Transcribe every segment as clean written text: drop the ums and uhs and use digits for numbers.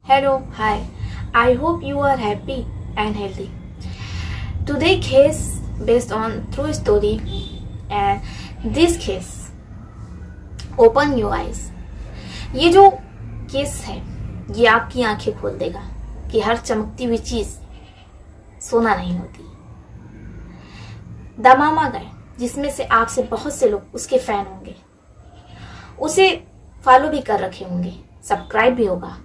Hello, hi. I hope you are happy and healthy. Today case based on true story and this case open your eyes. ये जो case है ये आपकी आंखें खोल देगा कि हर चमकती हुई चीज सोना नहीं होती। दमामा गाय जिसमें से आपसे बहुत से लोग उसके फैन होंगे, उसे फॉलो भी कर रखे होंगे, सब्सक्राइब भी होगा।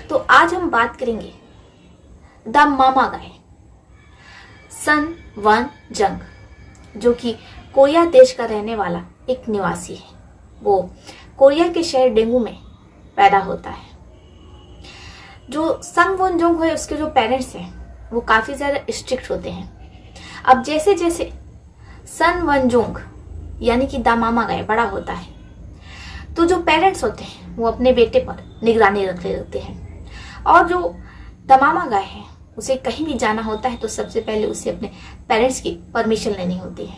तो आज हम बात करेंगे the mama guy Sun one जंग, जो कि कोरिया देश का रहने वाला एक निवासी है। वो कोरिया के शहर डेंगू में पैदा होता है। जो सन वन जंग है उसके जो पेरेंट्स हैं वो काफी ज्यादा स्ट्रिक्ट होते हैं। अब जैसे जैसे सन वन जोंग यानी कि द मामा गाय बड़ा होता है तो जो पेरेंट्स होते हैं वो अपने बेटे पर निगरानी रख रहे होते हैं। और जो द मामा गाय है उसे कहीं भी जाना होता है तो सबसे पहले उसे अपने पेरेंट्स की परमिशन लेनी होती है,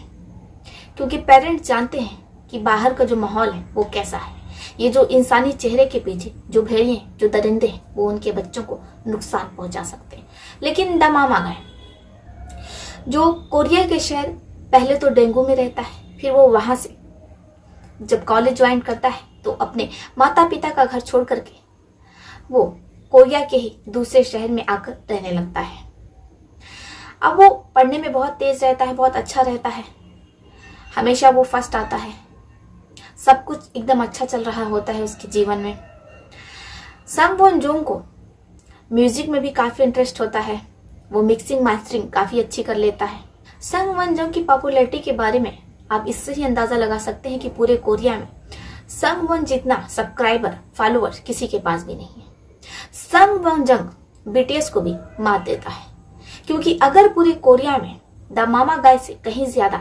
क्योंकि पेरेंट्स जानते हैं कि बाहर का जो माहौल है वो कैसा है। ये जो इंसानी चेहरे के पीछे जो भेड़िए जो दरिंदे हैं वो उनके बच्चों को नुकसान पहुंचा सकते हैं। लेकिन द मामा गाय जो कोरिया के शहर पहले तो डेंगू में रहता है, फिर वो वहां से जब कॉलेज ज्वाइन करता है तो अपने माता पिता का घर छोड़ करके वो कोरिया के ही दूसरे शहर में आकर रहने लगता है। अब वो पढ़ने में बहुत तेज रहता है, बहुत अच्छा रहता है, हमेशा वो फर्स्ट आता है, सब कुछ एकदम अच्छा चल रहा होता है उसके जीवन में। संग वोन जोंग को म्यूजिक में भी काफी इंटरेस्ट होता है, वो मिक्सिंग मास्टरिंग काफी अच्छी कर लेता है। संग वन जोंग की पॉपुलैरिटी के बारे में आप इससे ही अंदाजा लगा सकते हैं कि पूरे कोरिया में संग वन जितना सब्सक्राइबर फॉलोअर्स किसी के पास भी नहीं है। संग वन जंग बीटीएस को भी मात देता है, क्योंकि अगर पूरे कोरिया में द मामा गाय से कहीं ज्यादा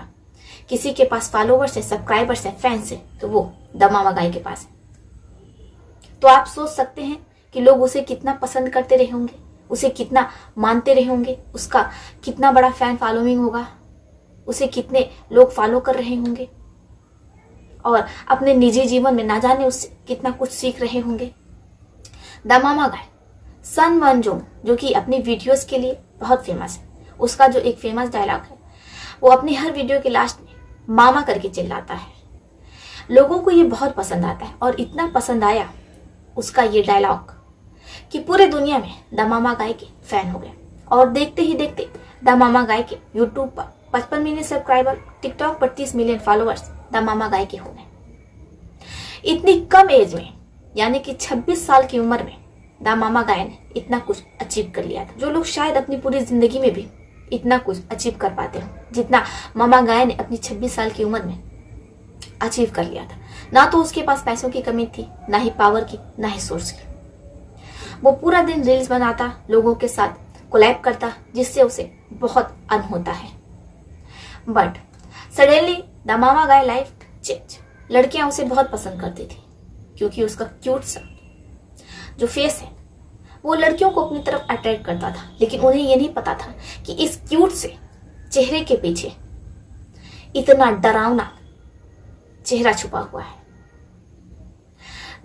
किसी के पास फॉलोवर्स है, सब्सक्राइबर्स है, फैंस है तो वो द मामा गाय के पास है। तो आप सोच सकते हैं कि लोग उसे कितना पसंद करते रहे होंगे, उसे कितना मानते रहे होंगे, उसका कितना बड़ा फैन फॉलोइंग होगा, उसे कितने लोग फॉलो कर रहे होंगे और अपने निजी जीवन में ना जाने उससे कितना कुछ सीख रहे होंगे। The mama guy Sun Won Jong जो कि अपनी वीडियोस के लिए बहुत फेमस है, उसका जो एक फेमस डायलॉग है वो अपनी हर वीडियो के लास्ट में मामा करके चिल्लाता है। लोगों को ये बहुत पसंद आता है और इतना पसंद आया उसका ये डायलॉग कि पूरे दुनिया में द मामा गाय के फैन हो गए। और देखते ही देखते द मामा गाय के यूट्यूब पर 55 मिलियन सब्सक्राइबर, टिकटॉक पर 30 मिलियन फॉलोअर्स द मामा गाय के हो गए। इतनी कम एज में यानी कि 26 साल की उम्र में द मामा गाय ने इतना कुछ अचीव कर लिया था, जो लोग शायद अपनी पूरी जिंदगी में भी इतना कुछ अचीव कर पाते हो जितना मामा गाय ने अपनी 26 साल की उम्र में अचीव कर लिया था। ना तो उसके पास पैसों की कमी थी, ना ही पावर की, ना ही सोर्स की। वो पूरा दिन रील्स बनाता, लोगों के साथ कोलैब करता, जिससे उसे बहुत अर्न होता है। But suddenly the mama guy life change. लड़कियां उसे बहुत पसंद करती थी क्योंकि उसका क्यूट सा जो फेस है वो लड़कियों को अपनी तरफ अट्रैक्ट करता था। लेकिन उन्हें ये नहीं पता था कि इस क्यूट से चेहरे के पीछे इतना डरावना चेहरा छुपा हुआ है।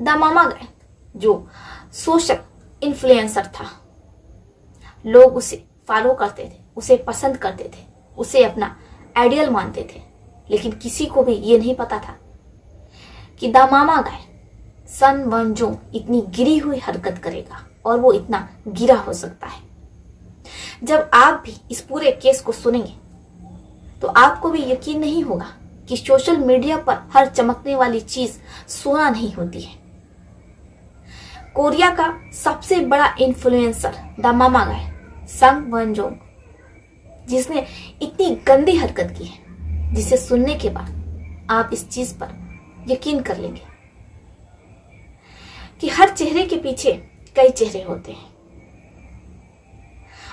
द मामा गाय जो सोशल इन्फ्लुएंसर था, लोग उसे फॉलो करते थे, उसे पसंद करते थे, उसे अपना आइडियल मानते थे। लेकिन किसी को भी ये नहीं पता था कि the mama guy Sun Won Jong इतनी गिरी हुई हरकत करेगा और वो इतना गिरा हो सकता है। जब आप भी इस पूरे केस को सुनेंगे तो आपको भी यकीन नहीं होगा कि सोशल मीडिया पर हर चमकने वाली चीज सोना नहीं होती है। कोरिया का सबसे बड़ा इन्फ्लुएंसर द मामा गाय संग वन जोंग, जिसने इतनी गंदी हरकत की है जिसे सुनने के बाद आप इस चीज पर यकीन कर लेंगे कि हर चेहरे के पीछे कई चेहरे होते हैं।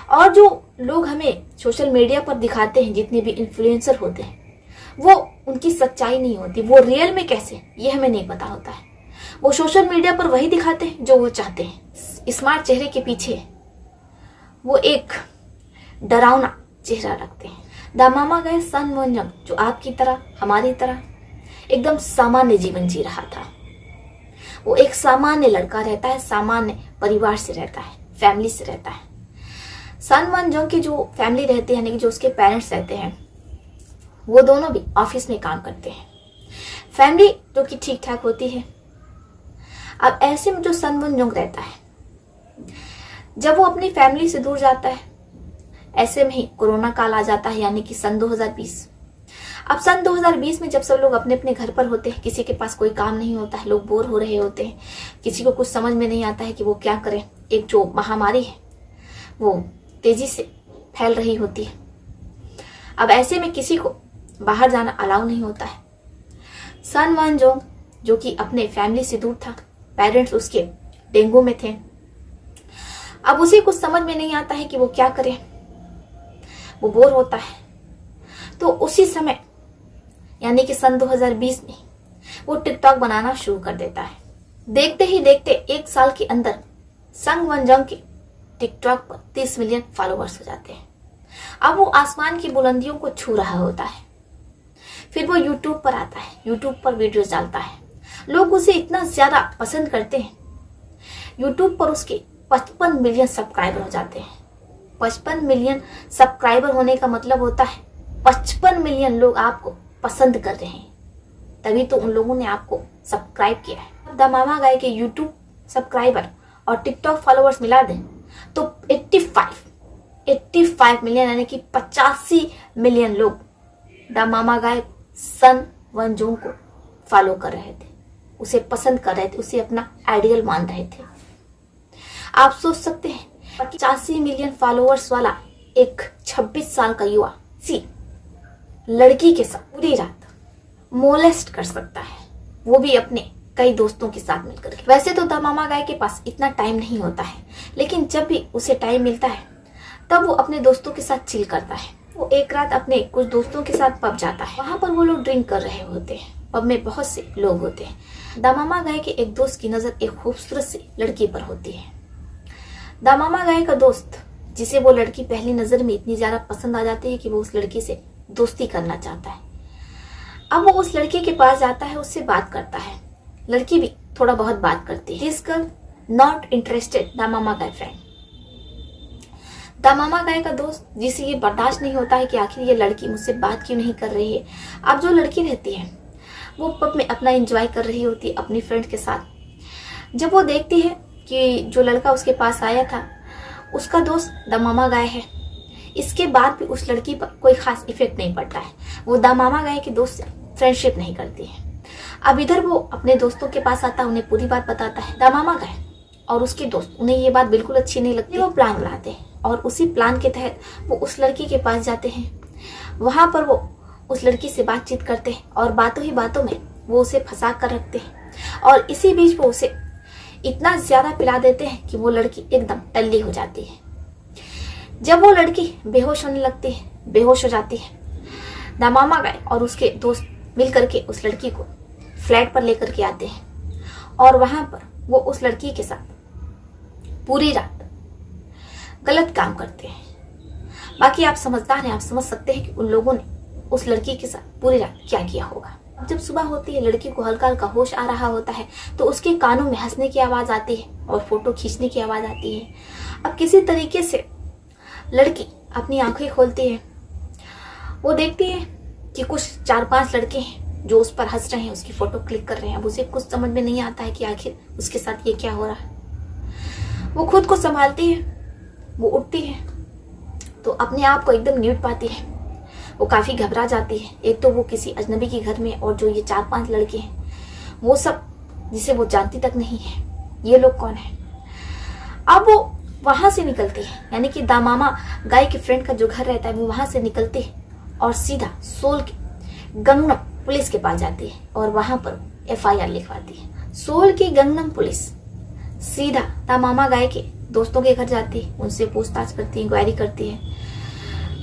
और जो लोग हमें सोशल मीडिया पर दिखाते हैं, जितने भी इन्फ्लुएंसर होते हैं, वो उनकी सच्चाई नहीं होती। वो रियल में कैसे ये हमें नहीं पता होता है। वो सोशल मीडिया पर वही दिखाते हैं जो वो चाहते हैं। स्मार्ट चेहरे के पीछे वो एक डरावना चेहरा रखते हैं। The mama guy Sun one जंग जो आपकी तरह हमारी तरह एकदम सामान्य जीवन जी रहा था। वो एक सामान्य लड़का रहता है, सामान्य परिवार से रहता है, फैमिली से रहता है। सन वन जोंग की जो फैमिली रहती है, यानी कि जो उसके पेरेंट्स रहते हैं, वो दोनों भी ऑफिस में काम करते हैं। फैमिली जो कि ठीक ठाक होती है। अब ऐसे में जो सन वन जोंग रहता है, जब वो अपनी फैमिली से दूर जाता है, ऐसे में ही कोरोना काल आ जाता है, यानी कि सन 2020। अब सन 2020 में जब सब लोग अपने अपने घर पर होते हैं, किसी के पास कोई काम नहीं होता है, लोग बोर हो रहे होते हैं, किसी को कुछ समझ में नहीं आता है कि वो क्या करें। एक जो महामारी है वो तेजी से फैल रही होती है। अब ऐसे में किसी को बाहर जाना अलाउ नहीं होता है। सन वन जोंग जो कि अपने फैमिली से दूर था, पेरेंट्स उसके डेंगू में थे, अब उसे कुछ समझ में नहीं आता है कि वो क्या करे, वो बोर होता है। तो उसी समय यानी कि सन 2020 में वो टिकटॉक बनाना शुरू कर देता है। देखते ही देखते 1 साल के अंदर सन वन जोंग के टिकटॉक पर 30 मिलियन फॉलोअर्स हो जाते हैं। अब वो आसमान की बुलंदियों को छू रहा होता है। फिर वो यूट्यूब पर आता है, यूट्यूब पर वीडियोस डालता है। लोग उसे इतना ज्यादा पसंद करते हैं, यूट्यूब पर उसके 55 मिलियन सब्सक्राइबर हो जाते हैं। 55 मिलियन सब्सक्राइबर होने का मतलब होता है 55 मिलियन लोग आपको पसंद कर रहे हैं, तभी तो उन लोगों ने आपको सब्सक्राइब किया है। द मामा गाय के यूट्यूब सब्सक्राइबर और टिकटॉक फॉलोअर्स मिला दें तो 85 मिलियन यानी कि 85 मिलियन लोग the mama guy Sun Won Jong को फॉलो कर रहे थे, उसे पसंद कर रहे थे, उसे अपना आइडियल मान रहे थे। आप सोच सकते हैं 85 मिलियन फॉलोअर्स वाला एक 26 साल का युवा सी लड़की के साथ पूरी रात मोलेस्ट कर सकता है, वो भी अपने कई दोस्तों के साथ मिलकर। वैसे तो द मामा गाय के पास इतना टाइम नहीं होता है, लेकिन जब भी उसे टाइम मिलता है तब वो अपने दोस्तों के साथ चिल करता है। वो एक रात अपने कुछ दोस्तों के साथ पब जाता है। वहां पर वो लोग ड्रिंक कर रहे होते हैं। पब में बहुत से लोग होते हैं। द मामा गाय के एक दोस्त की नजर एक खूबसूरत सी लड़की पर होती है। द मामा गाय का दोस्त, जिसे वो लड़की पहली नजर में इतनी ज्यादा पसंद आ जाती है कि वो उस लड़की से दोस्ती करना चाहता है। अब वो उस लड़की के पास जाता है, उससे बात करता है। लड़की भी थोड़ा बहुत बात करती है। This girl not interested the mama guy friend. The mama guy का दोस्त, जिसे ये बर्दाश्त नहीं होता है कि आखिर ये लड़की मुझसे बात क्यों नहीं कर रही है। अब जो लड़की रहती है वो पब में अपना एंजॉय कर रही होती है अपनी फ्रेंड के साथ। जब वो देखती है कि जो लड़का उसके पास आया था उसका दोस्त द मामा गाय है, इसके बाद भी उस लड़की पर कोई खास इफेक्ट नहीं पड़ता है। वो द मामा गाय के दोस्त से फ्रेंडशिप नहीं करती है। अब इधर वो अपने दोस्तों के पास आता है, उन्हें पूरी बात बताता है। द मामा गाय और उसके दोस्त, उन्हें ये बात बिल्कुल अच्छी नहीं लगती। वो प्लान बनाते हैं और उसी प्लान के तहत वो उस लड़की के पास जाते हैं। वहां पर वो उस लड़की से बातचीत करते हैं और बातों ही बातों में वो उसे फंसा कर रखते हैं और इसी बीच वो उसे इतना ज्यादा पिला देते हैं कि वो लड़की एकदम टल्ली हो जाती है। जब वो लड़की बेहोश होने लगती है, बेहोश हो जाती है, द मामा गाय और उसके दोस्त मिल करके उस लड़की को फ्लैट पर लेकर के आते हैं और वहां पर वो उस लड़की के साथ पूरी रात गलत काम करते हैं। बाकी आप समझदार हैं, आप समझ सकते हैं कि उन लोगों ने उस लड़की के साथ पूरी रात क्या किया होगा। जब सुबह होती है, लड़की को हल्का हल्का होश आ रहा होता है तो उसके कानों में हंसने की आवाज आती है और फोटो खींचने की आवाज आती है। अब किसी तरीके से लड़की अपनी आंखें खोलती है। वो देखती है कि कुछ 4-5 लड़के हैं जो उस पर हंस रहे हैं, उसकी फोटो क्लिक कर रहे हैं। अब उसे कुछ समझ में नहीं आता है कि आखिर उसके साथ ये क्या हो रहा है। वो खुद को संभालती है, वो उठती है तो अपने आप को एकदम न्यूड पाती है। वो काफी घबरा जाती है। एक तो वो किसी अजनबी के घर में और जो ये 4-5 लड़के हैं वो सब जिसे वो जानती तक नहीं है, ये लोग कौन है। अब वो वहां से निकलती है, यानी कि द मामा गाय के फ्रेंड का जो घर रहता है वो वहां से निकलती है और सीधा सोल के गंगनम पुलिस के पास जाती है और वहां पर FIR लिखवाती है। सोल की गंगनम पुलिस सीधा द मामा गाय के दोस्तों के घर जाती है, उनसे पूछताछ करती है, इंक्वायरी करती है।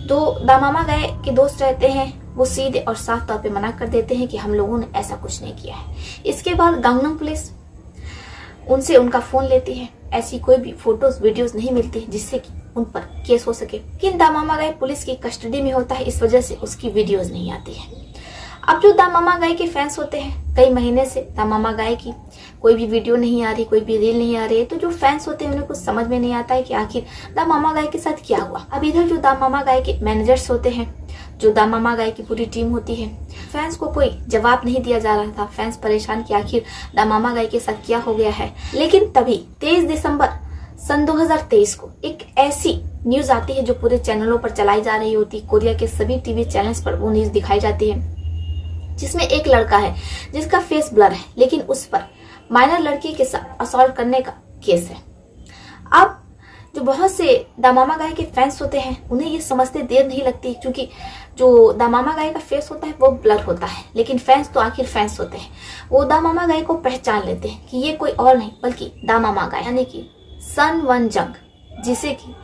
तो द मामा गाय के दोस्त रहते हैं, वो सीधे और साफ तौर पे मना कर देते हैं कि हम लोगों ने ऐसा कुछ नहीं किया है। इसके बाद गंगनम पुलिस उनसे उनका फोन लेती है। ऐसी कोई भी फोटोज वीडियोस नहीं मिलती जिससे कि उन पर केस हो सके। लेकिन द मामा गाय पुलिस की कस्टडी में होता है, इस वजह से उसकी वीडियोस नहीं आती है। अब जो द मामा गाय के फैंस होते हैं, कई महीने से द मामा गाय की कोई भी वीडियो नहीं आ रही, कोई भी रील नहीं आ रही है, तो जो फैंस होते हैं उन्हें कुछ समझ में नहीं आता है कि आखिर द मामा गाय के साथ क्या हुआ। अब इधर जो द मामा गाय के मैनेजर्स होते हैं, जो द मामा गाय की पूरी टीम होती है, फैंस को कोई जवाब नहीं दिया जा रहा था। फैंस परेशान कि आखिर द मामा गाय के साथ क्या हो गया है। लेकिन तभी 23 दिसंबर सन 2023 को एक ऐसी न्यूज आती है जो पूरे चैनलों पर चलाई जा रही होती, कोरिया के सभी टीवी चैनल्स पर वो न्यूज दिखाई जाती है, जिसमें एक लड़का है जिसका फेस ब्लर है, लेकिन उस पर माइनर लड़की के साथ असॉल्ट करने का केस है। अब जो बहुत से द मामा गाय के फैंस होते हैं उन्हें ये समझते देर नहीं लगती, क्योंकि जो द मामा गाय का फेस होता है वो ब्लर होता है, लेकिन फैंस तो आखिर फैंस होते हैं, वो द मामा गाय को पहचान लेते हैं कि ये कोई और नहीं बल्कि द मामा गाय, यानी कि सन वन जंग, जिसे कि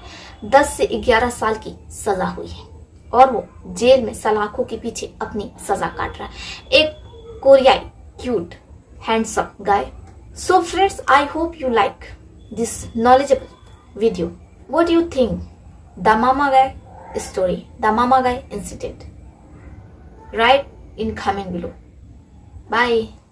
10 से 11 साल की सजा हुई है और वो जेल में सलाखों के पीछे अपनी सजा काट रहा है। एक कोरियाई cute handsome guy. So friends, I hope you like this knowledgeable video. What do you think? The Mama Guy story, the Mama Guy incident. Write in comment below. Bye.